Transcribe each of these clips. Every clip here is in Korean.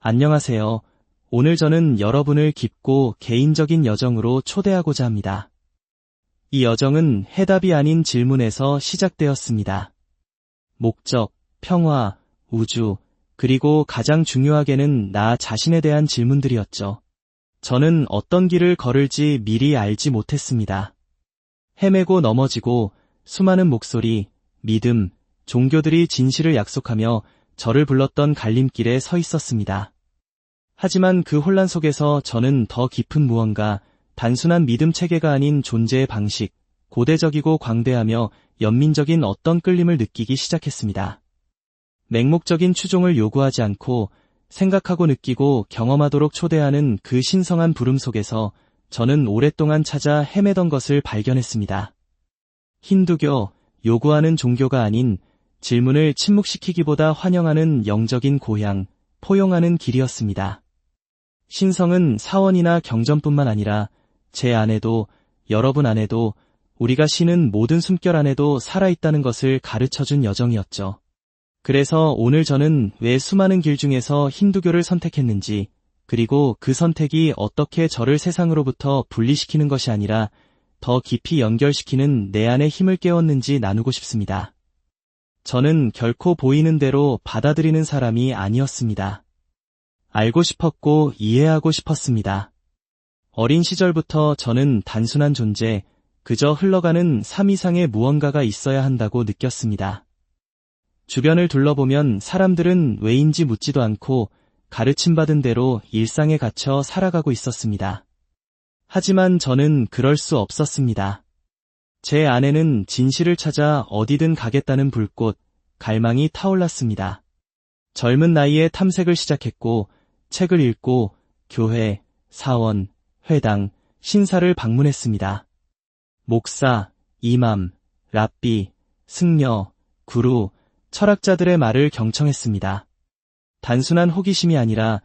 안녕하세요. 오늘 저는 여러분을 깊고 개인적인 여정으로 초대하고자 합니다. 이 여정은 해답이 아닌 질문에서 시작되었습니다. 목적, 평화, 우주, 그리고 가장 중요하게는 나 자신에 대한 질문들이었죠. 저는 어떤 길을 걸을지 미리 알지 못했습니다. 헤매고 넘어지고 수많은 목소리, 믿음, 종교들이 진실을 약속하며 저를 불렀던 갈림길에 서 있었습니다. 하지만 그 혼란 속에서 저는 더 깊은 무언가, 단순한 믿음 체계가 아닌 존재의 방식, 고대적이고 광대하며 연민적인 어떤 끌림을 느끼기 시작했습니다. 맹목적인 추종을 요구하지 않고 생각하고 느끼고 경험하도록 초대하는 그 신성한 부름 속에서 저는 오랫동안 찾아 헤매던 것을 발견했습니다. 힌두교, 요구하는 종교가 아닌 질문을 침묵시키기보다 환영하는 영적인 고향, 포용하는 길이었습니다. 신성은 사원이나 경전뿐만 아니라 제 안에도, 여러분 안에도, 우리가 쉬는 모든 숨결 안에도 살아있다는 것을 가르쳐준 여정이었죠. 그래서 오늘 저는 왜 수많은 길 중에서 힌두교를 선택했는지, 그리고 그 선택이 어떻게 저를 세상으로부터 분리시키는 것이 아니라 더 깊이 연결시키는 내 안의 힘을 깨웠는지 나누고 싶습니다. 저는 결코 보이는 대로 받아들이는 사람이 아니었습니다. 알고 싶었고 이해하고 싶었습니다. 어린 시절부터 저는 단순한 존재, 그저 흘러가는 삶 이상의 무언가가 있어야 한다고 느꼈습니다. 주변을 둘러보면 사람들은 왜인지 묻지도 않고 가르침받은 대로 일상에 갇혀 살아가고 있었습니다. 하지만 저는 그럴 수 없었습니다. 제 안에는 진실을 찾아 어디든 가겠다는 불꽃, 갈망이 타올랐습니다. 젊은 나이에 탐색을 시작했고 책을 읽고 교회, 사원, 회당, 신사를 방문했습니다. 목사, 이맘, 랍비, 승려, 구루, 철학자들의 말을 경청했습니다. 단순한 호기심이 아니라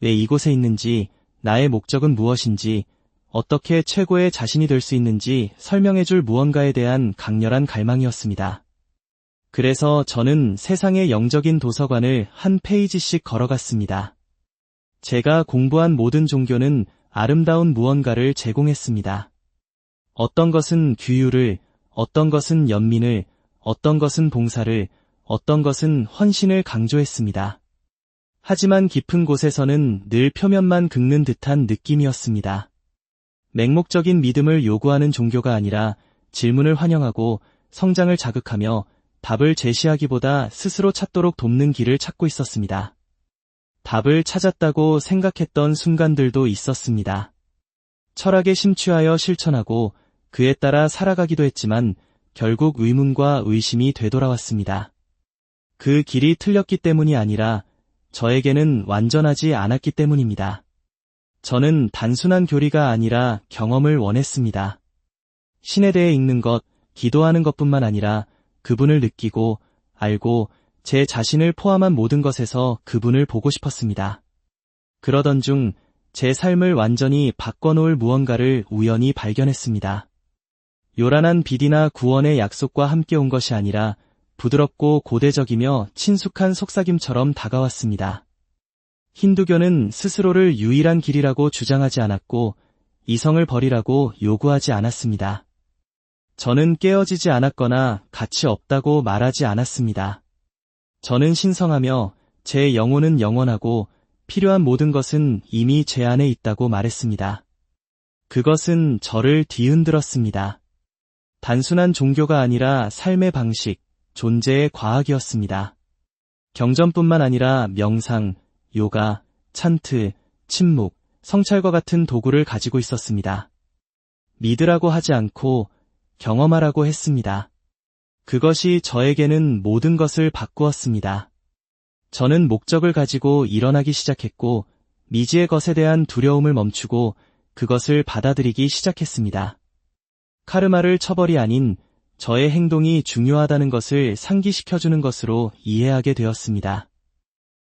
왜 이곳에 있는지, 나의 목적은 무엇인지, 어떻게 최고의 자신이 될 수 있는지 설명해줄 무언가에 대한 강렬한 갈망이었습니다. 그래서 저는 세상의 영적인 도서관을 한 페이지씩 걸어갔습니다. 제가 공부한 모든 종교는 아름다운 무언가를 제공했습니다. 어떤 것은 규율을, 어떤 것은 연민을, 어떤 것은 봉사를, 어떤 것은 헌신을 강조했습니다. 하지만 깊은 곳에서는 늘 표면만 긁는 듯한 느낌이었습니다. 맹목적인 믿음을 요구하는 종교가 아니라 질문을 환영하고 성장을 자극하며 답을 제시하기보다 스스로 찾도록 돕는 길을 찾고 있었습니다. 답을 찾았다고 생각했던 순간들도 있었습니다. 철학에 심취하여 실천하고 그에 따라 살아가기도 했지만 결국 의문과 의심이 되돌아왔습니다. 그 길이 틀렸기 때문이 아니라 저에게는 완전하지 않았기 때문입니다. 저는 단순한 교리가 아니라 경험을 원했습니다. 신에 대해 읽는 것, 기도하는 것뿐만 아니라 그분을 느끼고, 알고, 제 자신을 포함한 모든 것에서 그분을 보고 싶었습니다. 그러던 중 제 삶을 완전히 바꿔놓을 무언가를 우연히 발견했습니다. 요란한 비디나 구원의 약속과 함께 온 것이 아니라 부드럽고 고대적이며 친숙한 속삭임처럼 다가왔습니다. 힌두교는 스스로를 유일한 길이라고 주장하지 않았고 이성을 버리라고 요구하지 않았습니다. 저는 깨어지지 않았거나 가치 없다고 말하지 않았습니다. 저는 신성하며 제 영혼은 영원하고 필요한 모든 것은 이미 제 안에 있다고 말했습니다. 그것은 저를 뒤흔들었습니다. 단순한 종교가 아니라 삶의 방식, 존재의 과학이었습니다. 경전뿐만 아니라 명상, 요가, 찬트, 침묵, 성찰과 같은 도구를 가지고 있었습니다. 믿으라고 하지 않고 경험하라고 했습니다. 그것이 저에게는 모든 것을 바꾸었습니다. 저는 목적을 가지고 일어나기 시작했고 미지의 것에 대한 두려움을 멈추고 그것을 받아들이기 시작했습니다. 카르마를 처벌이 아닌 저의 행동이 중요하다는 것을 상기시켜주는 것으로 이해하게 되었습니다.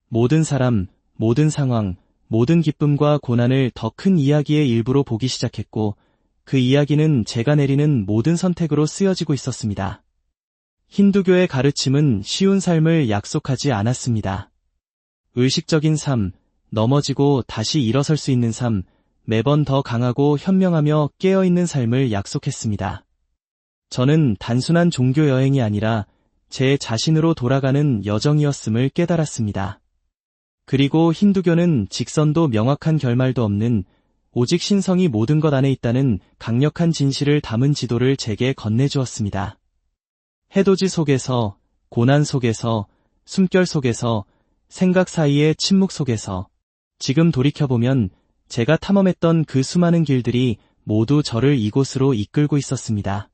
모든 사람, 모든 상황, 모든 기쁨과 고난을 더 큰 이야기의 일부로 보기 시작했고 그 이야기는 제가 내리는 모든 선택으로 쓰여지고 있었습니다. 힌두교의 가르침은 쉬운 삶을 약속하지 않았습니다. 의식적인 삶, 넘어지고 다시 일어설 수 있는 삶, 매번 더 강하고 현명하며 깨어있는 삶을 약속했습니다. 저는 단순한 종교 여행이 아니라 제 자신으로 돌아가는 여정이었음을 깨달았습니다. 그리고 힌두교는 직선도 명확한 결말도 없는 오직 신성이 모든 것 안에 있다는 강력한 진실을 담은 지도를 제게 건네주었습니다. 해돋이 속에서, 고난 속에서, 숨결 속에서, 생각 사이의 침묵 속에서, 지금 돌이켜보면 제가 탐험했던 그 수많은 길들이 모두 저를 이곳으로 이끌고 있었습니다.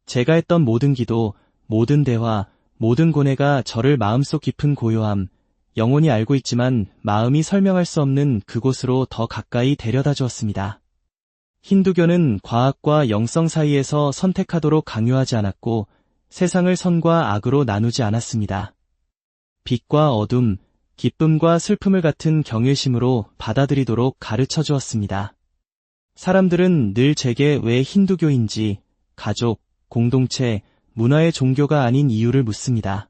제가 했던 모든 기도, 모든 대화, 모든 고뇌가 저를 마음속 깊은 고요함, 영혼이 알고 있지만 마음이 설명할 수 없는 그곳으로 더 가까이 데려다 주었습니다. 힌두교는 과학과 영성 사이에서 선택하도록 강요하지 않았고 세상을 선과 악으로 나누지 않았습니다. 빛과 어둠, 기쁨과 슬픔을 같은 경외심으로 받아들이도록 가르쳐 주었습니다. 사람들은 늘 제게 왜 힌두교인지, 가족, 공동체, 문화의 종교가 아닌 이유를 묻습니다.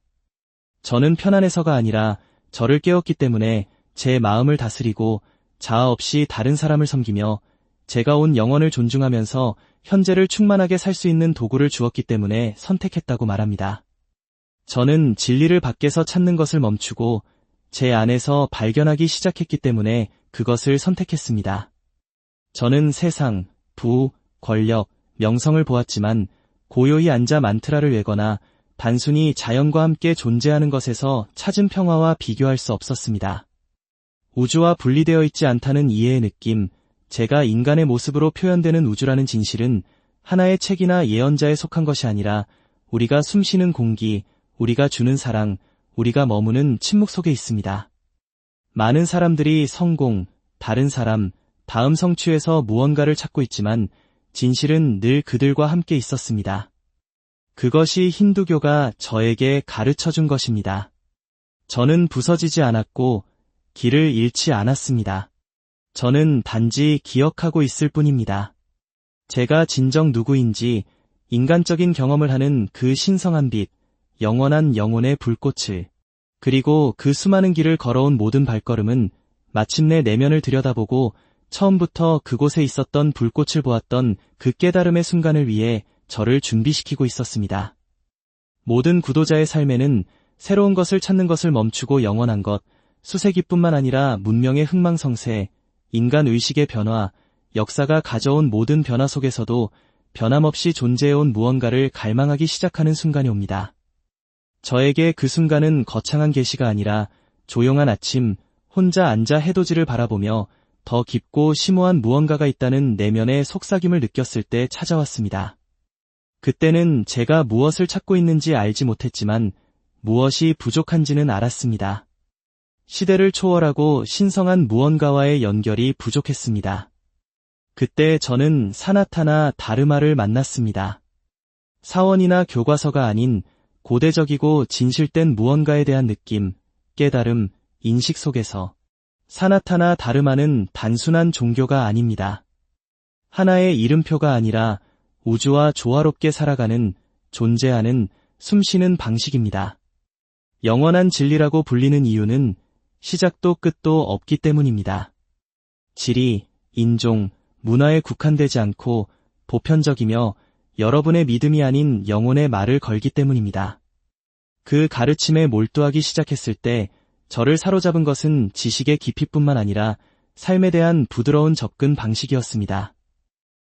저는 편안해서가 아니라 저를 깨웠기 때문에 제 마음을 다스리고 자아 없이 다른 사람을 섬기며 제가 온 영혼을 존중하면서 현재를 충만하게 살 수 있는 도구를 주었기 때문에 선택했다고 말합니다. 저는 진리를 밖에서 찾는 것을 멈추고 제 안에서 발견하기 시작했기 때문에 그것을 선택했습니다. 저는 세상, 부, 권력, 명성을 보았지만 고요히 앉아 만트라를 외거나 단순히 자연과 함께 존재하는 것에서 찾은 평화와 비교할 수 없었습니다. 우주와 분리되어 있지 않다는 이해의 느낌, 제가 인간의 모습으로 표현되는 우주라는 진실은 하나의 책이나 예언자에 속한 것이 아니라 우리가 숨쉬는 공기, 우리가 주는 사랑, 우리가 머무는 침묵 속에 있습니다. 많은 사람들이 성공, 다른 사람, 다음 성취에서 무언가를 찾고 있지만 진실은 늘 그들과 함께 있었습니다. 그것이 힌두교가 저에게 가르쳐준 것입니다. 저는 부서지지 않았고 길을 잃지 않았습니다. 저는 단지 기억하고 있을 뿐입니다. 제가 진정 누구인지 인간적인 경험을 하는 그 신성한 빛, 영원한 영혼의 불꽃을, 그리고 그 수많은 길을 걸어온 모든 발걸음은 마침내 내면을 들여다보고 처음부터 그곳에 있었던 불꽃을 보았던 그 깨달음의 순간을 위해 저를 준비시키고 있었습니다. 모든 구도자의 삶에는 새로운 것을 찾는 것을 멈추고 영원한 것, 수세기뿐만 아니라 문명의 흥망성쇠, 인간 의식의 변화, 역사가 가져온 모든 변화 속에서도 변함없이 존재해온 무언가를 갈망하기 시작하는 순간이 옵니다. 저에게 그 순간은 거창한 계시가 아니라 조용한 아침, 혼자 앉아 해돋이를 바라보며 더 깊고 심오한 무언가가 있다는 내면의 속삭임을 느꼈을 때 찾아왔습니다. 그때는 제가 무엇을 찾고 있는지 알지 못했지만 무엇이 부족한지는 알았습니다. 시대를 초월하고 신성한 무언가와의 연결이 부족했습니다. 그때 저는 사나타나 다르마를 만났습니다. 사원이나 교과서가 아닌 고대적이고 진실된 무언가에 대한 느낌, 깨달음, 인식 속에서 사나타나 다르마는 단순한 종교가 아닙니다. 하나의 이름표가 아니라 우주와 조화롭게 살아가는, 존재하는, 숨쉬는 방식입니다. 영원한 진리라고 불리는 이유는 시작도 끝도 없기 때문입니다. 지리, 인종, 문화에 국한되지 않고 보편적이며 여러분의 믿음이 아닌 영혼의 말을 걸기 때문입니다. 그 가르침에 몰두하기 시작했을 때 저를 사로잡은 것은 지식의 깊이뿐만 아니라 삶에 대한 부드러운 접근 방식이었습니다.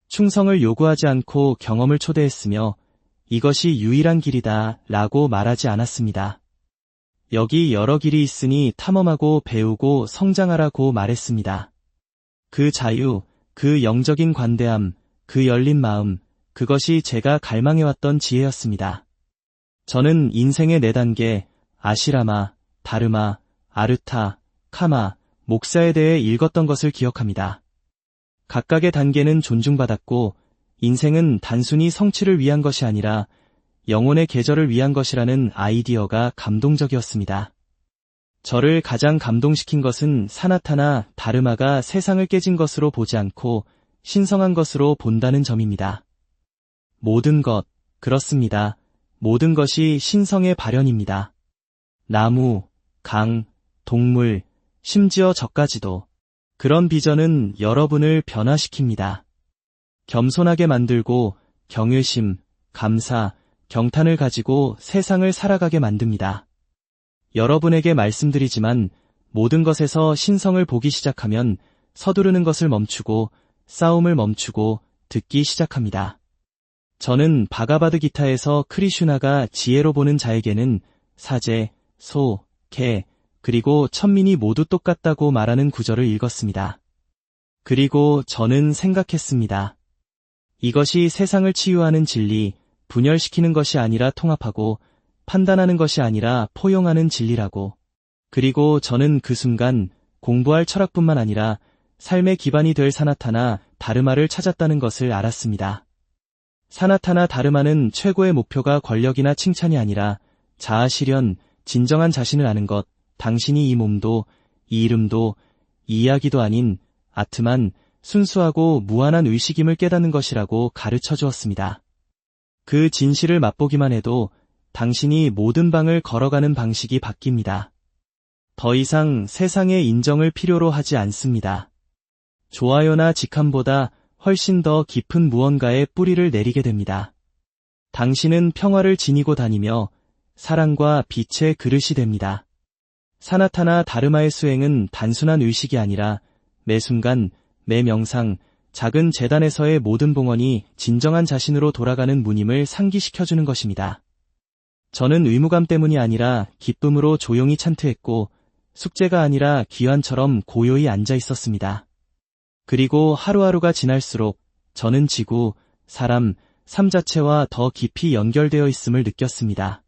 충성을 요구하지 않고 경험을 초대했으며 이것이 유일한 길이다 라고 말하지 않았습니다. 여기 여러 길이 있으니 탐험하고 배우고 성장하라고 말했습니다. 그 자유, 그 영적인 관대함, 그 열린 마음, 그것이 제가 갈망해왔던 지혜였습니다. 저는 인생의 4단계, 아시라마, 다르마, 아르타, 카마, 목사에 대해 읽었던 것을 기억합니다. 각각의 단계는 존중받았고 인생은 단순히 성취를 위한 것이 아니라 영혼의 계절을 위한 것이라는 아이디어가 감동적이었습니다. 저를 가장 감동시킨 것은 사나타나 다르마가 세상을 깨진 것으로 보지 않고 신성한 것으로 본다는 점입니다. 모든 것, 그렇습니다. 모든 것이 신성의 발현입니다. 나무, 강, 동물, 심지어 저까지도. 그런 비전은 여러분을 변화시킵니다. 겸손하게 만들고 경외심, 감사, 경탄을 가지고 세상을 살아가게 만듭니다. 여러분에게 말씀드리지만 모든 것에서 신성을 보기 시작하면 서두르는 것을 멈추고 싸움을 멈추고 듣기 시작합니다. 저는 바가바드 기타에서 크리슈나가 지혜로 보는 자에게는 사제, 소, 개, 그리고 천민이 모두 똑같다고 말하는 구절을 읽었습니다. 그리고 저는 생각했습니다. 이것이 세상을 치유하는 진리, 분열시키는 것이 아니라 통합하고 판단하는 것이 아니라 포용하는 진리라고. 그리고 저는 그 순간 공부할 철학뿐만 아니라 삶의 기반이 될 사나타나 다르마를 찾았다는 것을 알았습니다. 사나타나 다르마는 최고의 목표가 권력이나 칭찬이 아니라 자아 실현, 진정한 자신을 아는 것, 당신이 이 몸도, 이 이름도, 이 이야기도 아닌 아트만 순수하고 무한한 의식임을 깨닫는 것이라고 가르쳐 주었습니다. 그 진실을 맛보기만 해도 당신이 모든 방을 걸어가는 방식이 바뀝니다. 더 이상 세상의 인정을 필요로 하지 않습니다. 좋아요나 직함보다 훨씬 더 깊은 무언가에 뿌리를 내리게 됩니다. 당신은 평화를 지니고 다니며 사랑과 빛의 그릇이 됩니다. 사나타나 다르마의 수행은 단순한 의식이 아니라 매 순간, 매 명상, 작은 재단에서의 모든 봉헌이 진정한 자신으로 돌아가는 문임을 상기시켜주는 것입니다. 저는 의무감 때문이 아니라 기쁨으로 조용히 찬트했고 숙제가 아니라 귀환처럼 고요히 앉아 있었습니다. 그리고 하루하루가 지날수록 저는 지구, 사람, 삶 자체와 더 깊이 연결되어 있음을 느꼈습니다.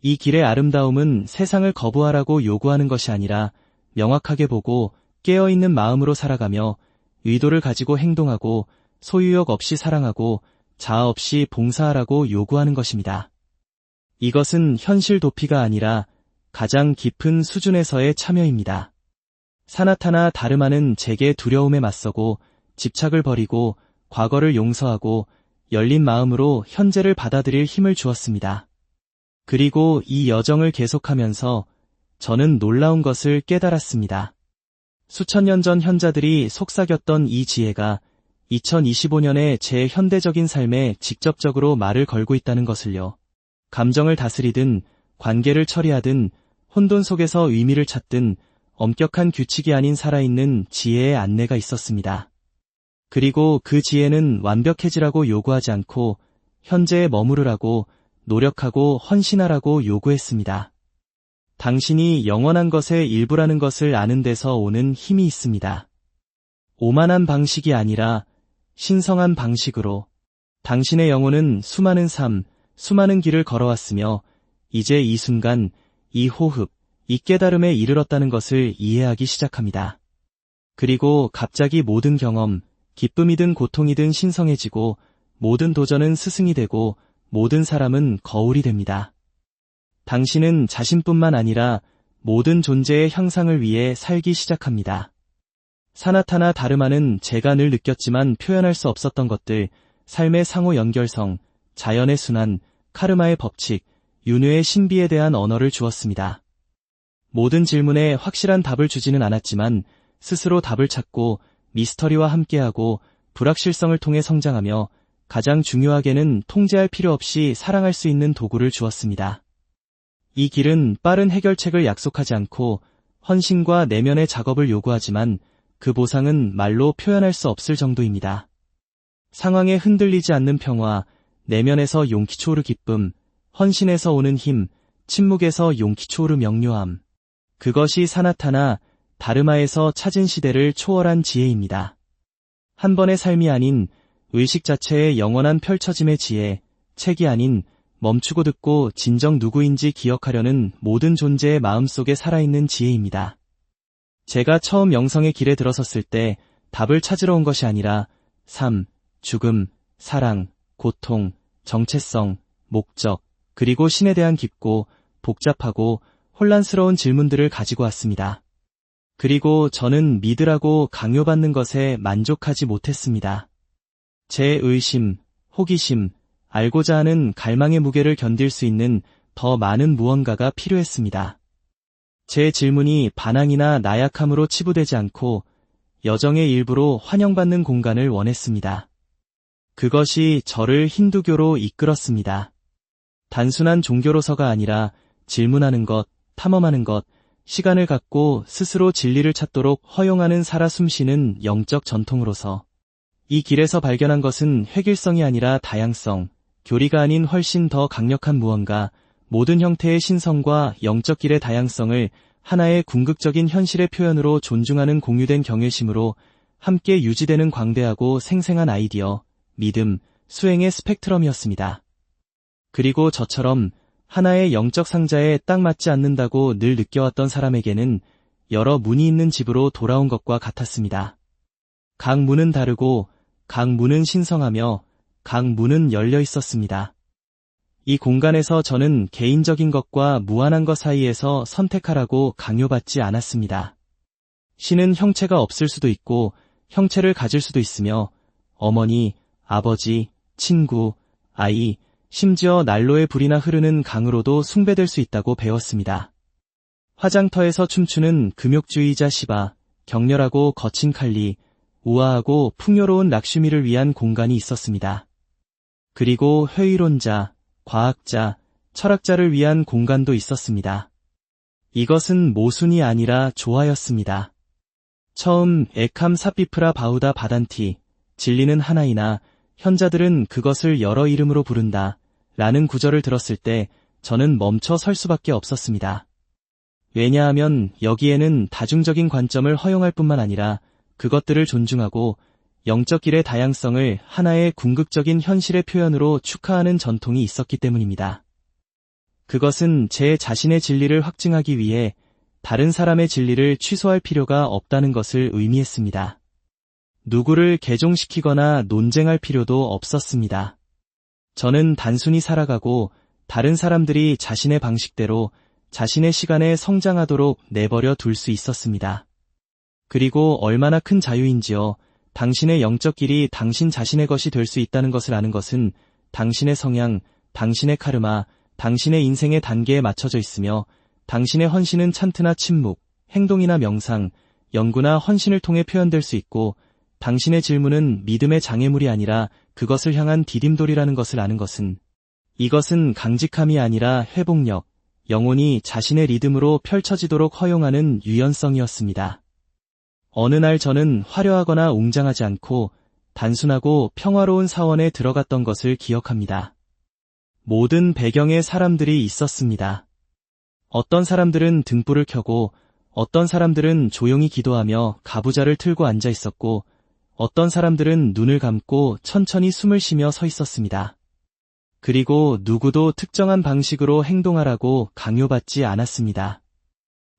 이 길의 아름다움은 세상을 거부하라고 요구하는 것이 아니라 명확하게 보고 깨어있는 마음으로 살아가며 의도를 가지고 행동하고 소유욕 없이 사랑하고 자아 없이 봉사하라고 요구하는 것입니다. 이것은 현실 도피가 아니라 가장 깊은 수준에서의 참여입니다. 사나타나 다르마는 제게 두려움에 맞서고 집착을 버리고 과거를 용서하고 열린 마음으로 현재를 받아들일 힘을 주었습니다. 그리고 이 여정을 계속하면서 저는 놀라운 것을 깨달았습니다. 수천 년 전 현자들이 속삭였던 이 지혜가 2025년의 제 현대적인 삶에 직접적으로 말을 걸고 있다는 것을요. 감정을 다스리든 관계를 처리하든 혼돈 속에서 의미를 찾든 엄격한 규칙이 아닌 살아있는 지혜의 안내가 있었습니다. 그리고 그 지혜는 완벽해지라고 요구하지 않고 현재에 머무르라고 노력하고 헌신하라고 요구했습니다. 당신이 영원한 것의 일부라는 것을 아는 데서 오는 힘이 있습니다. 오만한 방식이 아니라 신성한 방식으로 당신의 영혼은 수많은 삶, 수많은 길을 걸어왔으며 이제 이 순간, 이 호흡, 이 깨달음에 이르렀다는 것을 이해하기 시작합니다. 그리고 갑자기 모든 경험, 기쁨이든 고통이든 신성해지고 모든 도전은 스승이 되고 모든 사람은 거울이 됩니다. 당신은 자신뿐만 아니라 모든 존재의 향상을 위해 살기 시작합니다. 사나타나 다르마는 제가 늘 느꼈지만 표현할 수 없었던 것들, 삶의 상호 연결성, 자연의 순환, 카르마의 법칙, 윤회의 신비에 대한 언어를 주었습니다. 모든 질문에 확실한 답을 주지는 않았지만 스스로 답을 찾고 미스터리와 함께하고 불확실성을 통해 성장하며 가장 중요하게는 통제할 필요 없이 사랑할 수 있는 도구를 주었습니다. 이 길은 빠른 해결책을 약속하지 않고 헌신과 내면의 작업을 요구하지만 그 보상은 말로 표현할 수 없을 정도입니다. 상황에 흔들리지 않는 평화, 내면에서 용기 초르 기쁨, 헌신에서 오는 힘, 침묵에서 용기 초르 명료함. 그것이 사나타나 다르마에서 찾은 시대를 초월한 지혜입니다. 한 번의 삶이 아닌 의식 자체의 영원한 펼쳐짐의 지혜, 책이 아닌 멈추고 듣고 진정 누구인지 기억하려는 모든 존재의 마음속에 살아있는 지혜입니다. 제가 처음 영성의 길에 들어섰을 때 답을 찾으러 온 것이 아니라 삶, 죽음, 사랑, 고통, 정체성, 목적, 그리고 신에 대한 깊고 복잡하고 혼란스러운 질문들을 가지고 왔습니다. 그리고 저는 믿으라고 강요받는 것에 만족하지 못했습니다. 제 의심, 호기심, 알고자 하는 갈망의 무게를 견딜 수 있는 더 많은 무언가가 필요했습니다. 제 질문이 반항이나 나약함으로 치부되지 않고 여정의 일부로 환영받는 공간을 원했습니다. 그것이 저를 힌두교로 이끌었습니다. 단순한 종교로서가 아니라 질문하는 것, 탐험하는 것, 시간을 갖고 스스로 진리를 찾도록 허용하는 살아 숨쉬는 영적 전통으로서 이 길에서 발견한 것은 획일성이 아니라 다양성, 교리가 아닌 훨씬 더 강력한 무언가, 모든 형태의 신성과 영적 길의 다양성을 하나의 궁극적인 현실의 표현으로 존중하는 공유된 경외심으로 함께 유지되는 광대하고 생생한 아이디어, 믿음, 수행의 스펙트럼이었습니다. 그리고 저처럼 하나의 영적 상자에 딱 맞지 않는다고 늘 느껴왔던 사람에게는 여러 문이 있는 집으로 돌아온 것과 같았습니다. 각 문은 다르고 각 문은 신성하며 각 문은 열려 있었습니다. 이 공간에서 저는 개인적인 것과 무한한 것 사이에서 선택하라고 강요받지 않았습니다. 신은 형체가 없을 수도 있고 형체를 가질 수도 있으며 어머니, 아버지, 친구, 아이, 심지어 난로에 불이나 흐르는 강으로도 숭배될 수 있다고 배웠습니다. 화장터에서 춤추는 금욕주의자 시바, 격렬하고 거친 칼리, 우아하고 풍요로운 락슈미를 위한 공간이 있었습니다. 그리고 회의론자, 과학자, 철학자를 위한 공간도 있었습니다. 이것은 모순이 아니라 조화였습니다. 처음 에캄 사피프라 바우다 바단티, 진리는 하나이나 현자들은 그것을 여러 이름으로 부른다 라는 구절을 들었을 때 저는 멈춰 설 수밖에 없었습니다. 왜냐하면 여기에는 다중적인 관점을 허용할 뿐만 아니라 그것들을 존중하고 영적 길의 다양성을 하나의 궁극적인 현실의 표현으로 축하하는 전통이 있었기 때문입니다. 그것은 제 자신의 진리를 확증하기 위해 다른 사람의 진리를 취소할 필요가 없다는 것을 의미했습니다. 누구를 개종시키거나 논쟁할 필요도 없었습니다. 저는 단순히 살아가고 다른 사람들이 자신의 방식대로 자신의 시간에 성장하도록 내버려 둘 수 있었습니다. 그리고 얼마나 큰 자유인지요. 당신의 영적 길이 당신 자신의 것이 될 수 있다는 것을 아는 것은 당신의 성향, 당신의 카르마, 당신의 인생의 단계에 맞춰져 있으며 당신의 헌신은 찬트나 침묵, 행동이나 명상, 연구나 헌신을 통해 표현될 수 있고 당신의 질문은 믿음의 장애물이 아니라 그것을 향한 디딤돌이라는 것을 아는 것은 이것은 강직함이 아니라 회복력, 영혼이 자신의 리듬으로 펼쳐지도록 허용하는 유연성이었습니다. 어느 날 저는 화려하거나 웅장하지 않고 단순하고 평화로운 사원에 들어갔던 것을 기억합니다. 모든 배경에 사람들이 있었습니다. 어떤 사람들은 등불을 켜고 어떤 사람들은 조용히 기도하며 가부좌를 틀고 앉아 있었고 어떤 사람들은 눈을 감고 천천히 숨을 쉬며 서 있었습니다. 그리고 누구도 특정한 방식으로 행동하라고 강요받지 않았습니다.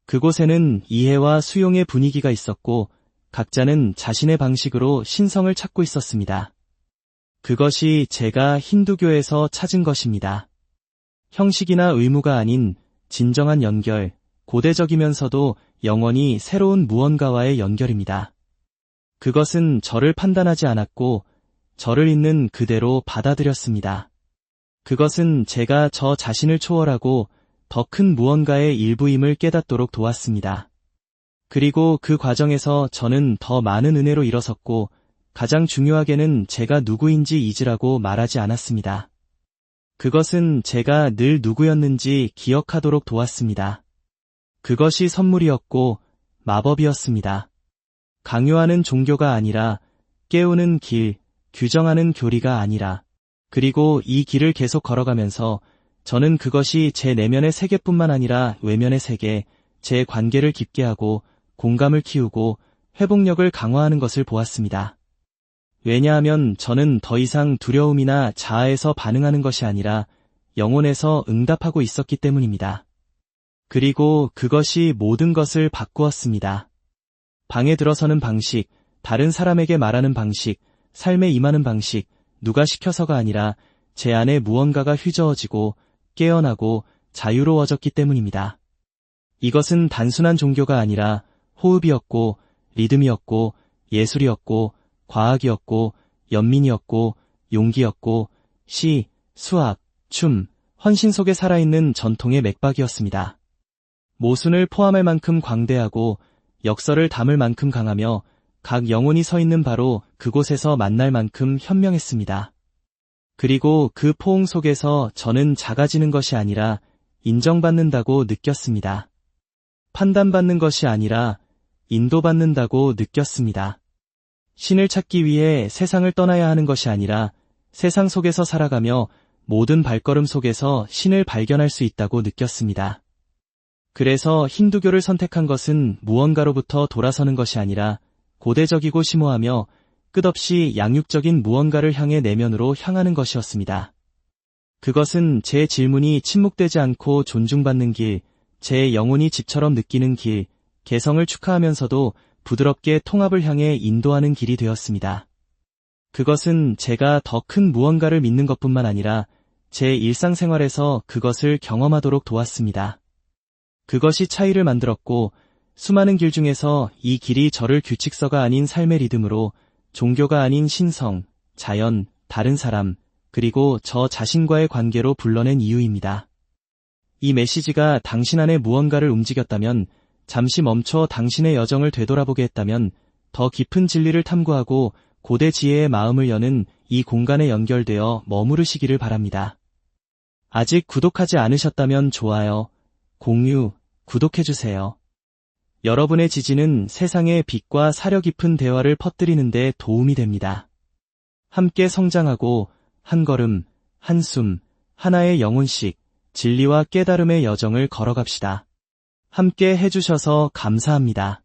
그곳에는 이해와 수용의 분위기가 있었고 각자는 자신의 방식으로 신성을 찾고 있었습니다. 그것이 제가 힌두교에서 찾은 것입니다. 형식이나 의무가 아닌 진정한 연결, 고대적이면서도 영원히 새로운 무언가와의 연결입니다. 그것은 저를 판단하지 않았고 저를 있는 그대로 받아들였습니다. 그것은 제가 저 자신을 초월하고 더 큰 무언가의 일부임을 깨닫도록 도왔습니다. 그리고 그 과정에서 저는 더 많은 은혜로 일어섰고 가장 중요하게는 제가 누구인지 잊으라고 말하지 않았습니다. 그것은 제가 늘 누구였는지 기억하도록 도왔습니다. 그것이 선물이었고 마법이었습니다. 강요하는 종교가 아니라 깨우는 길, 규정하는 교리가 아니라 그리고 이 길을 계속 걸어가면서 저는 그것이 제 내면의 세계뿐만 아니라 외면의 세계, 제 관계를 깊게 하고 공감을 키우고 회복력을 강화하는 것을 보았습니다. 왜냐하면 저는 더 이상 두려움이나 자아에서 반응하는 것이 아니라 영혼에서 응답하고 있었기 때문입니다. 그리고 그것이 모든 것을 바꾸었습니다. 방에 들어서는 방식, 다른 사람에게 말하는 방식, 삶에 임하는 방식, 누가 시켜서가 아니라 제 안에 무언가가 휘저어지고 깨어나고 자유로워졌기 때문입니다. 이것은 단순한 종교가 아니라 호흡이었고 리듬이었고 예술이었고 과학이었고 연민이었고 용기였고 시, 수학, 춤, 헌신 속에 살아있는 전통의 맥박이었습니다. 모순을 포함할 만큼 광대하고 역설을 담을 만큼 강하며 각 영혼이 서 있는 바로 그곳에서 만날 만큼 현명했습니다. 그리고 그 포옹 속에서 저는 작아지는 것이 아니라 인정받는다고 느꼈습니다. 판단받는 것이 아니라 인도받는다고 느꼈습니다. 신을 찾기 위해 세상을 떠나야 하는 것이 아니라 세상 속에서 살아가며 모든 발걸음 속에서 신을 발견할 수 있다고 느꼈습니다. 그래서 힌두교를 선택한 것은 무언가로부터 돌아서는 것이 아니라 고대적이고 심오하며 끝없이 양육적인 무언가를 향해 내면으로 향하는 것이었습니다. 그것은 제 질문이 침묵되지 않고 존중받는 길, 제 영혼이 집처럼 느끼는 길, 개성을 축하하면서도 부드럽게 통합을 향해 인도하는 길이 되었습니다. 그것은 제가 더 큰 무언가를 믿는 것뿐만 아니라 제 일상생활에서 그것을 경험하도록 도왔습니다. 그것이 차이를 만들었고 수많은 길 중에서 이 길이 저를 규칙서가 아닌 삶의 리듬으로 종교가 아닌 신성, 자연, 다른 사람, 그리고 저 자신과의 관계로 불러낸 이유입니다. 이 메시지가 당신 안에 무언가를 움직였다면, 잠시 멈춰 당신의 여정을 되돌아보게 했다면, 더 깊은 진리를 탐구하고 고대 지혜의 마음을 여는 이 공간에 연결되어 머무르시기를 바랍니다. 아직 구독하지 않으셨다면 좋아요, 공유, 구독해주세요. 여러분의 지지는 세상의 빛과 사려 깊은 대화를 퍼뜨리는 데 도움이 됩니다. 함께 성장하고 한 걸음, 한숨, 하나의 영혼씩 진리와 깨달음의 여정을 걸어갑시다. 함께 해주셔서 감사합니다.